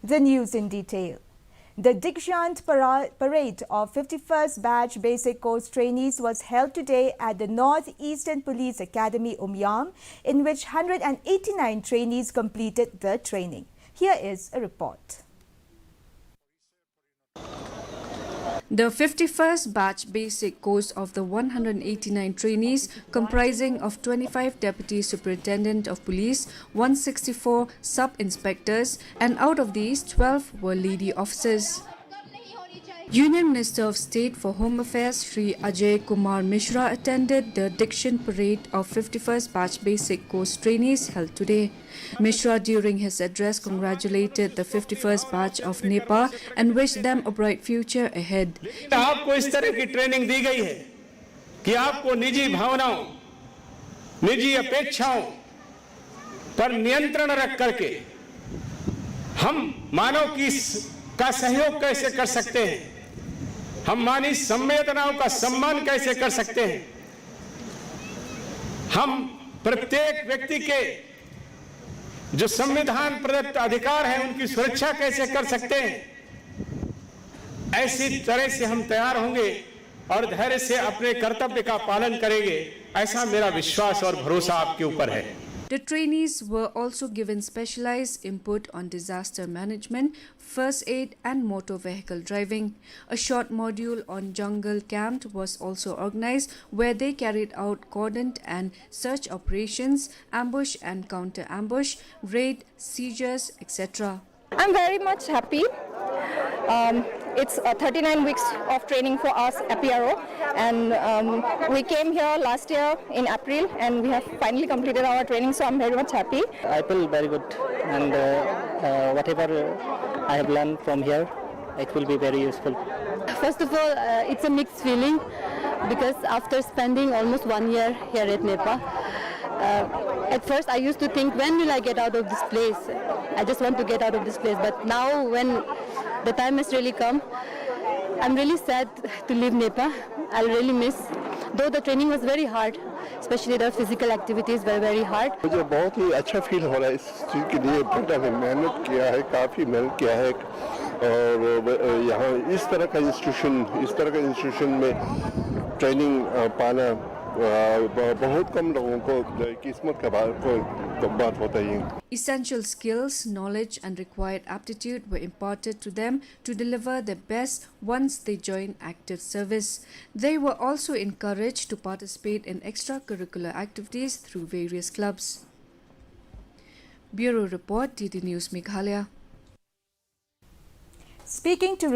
The news in detail. The Dikshant Parade of 51st Batch Basic Course Trainees was held today at the North Eastern Police Academy, Umyam, in which 189 trainees completed the training. Here is a report. The 51st batch basic course of the 189 trainees, comprising of 25 Deputy Superintendent of Police, 164 sub-inspectors, and out of these 12 were lady officers. Union Minister of State for Home Affairs Shri Ajay Kumar Mishra attended the Dikshant Parade of 51st Batch Basic Course Trainees held today. Mishra, during his address, congratulated the 51st Batch of NEPA and wished them a bright future ahead. आपको इस तरह की training दी गई है कि आपको निजी भावनाओं, निजी अपेक्षाओं पर नियंत्रण रख करके हम मानव का सहयोग कैसे कर सकते हैं, हम मानवीय संवेदनाओं का सम्मान कैसे कर सकते हैं, हम प्रत्येक व्यक्ति के जो संविधान प्रदत्त अधिकार हैं उनकी सुरक्षा कैसे कर सकते हैं, ऐसी तरह से हम तैयार होंगे और धैर्य से अपने कर्तव्य का पालन करेंगे, ऐसा मेरा विश्वास और भरोसा आपके ऊपर है। The trainees were also given specialized input on disaster management, first aid and motor vehicle driving. A short module on jungle camp was also organized where they carried out cordoned and search operations, ambush and counter-ambush, raid, seizures, etc. I'm very much happy. It's 39 weeks of training for us at PRO, and we came here last year in April and we have finally completed our training, so I'm very much happy. I feel very good, and whatever I have learned from here, it will be very useful. First of all, it's a mixed feeling because after spending almost 1 year here at NEPA, at first I used to think, when will I get out of this place? I just want to get out of this place, but now when the time has really come, I'm really sad to leave NEPA. I'll really miss, though the training was very hard, especially the physical activities were very hard. मुझे बहुत ही अच्छा feel हो रहा है इस चीज़ के लिए, बेटा ने मेहनत किया है, काफ़ी मेहनत किया है, और यहाँ इस तरह का इंस्टीट्यूशन में ट्रेनिंग पाना बहुत कम लोगों को किस्मत का बात होता है। Essential skills, knowledge and required aptitude were imparted to them to deliver their best once they joined active service. They were also encouraged to participate in extracurricular activities through various clubs. Bureau Report, DD News Meghalaya. Speaking to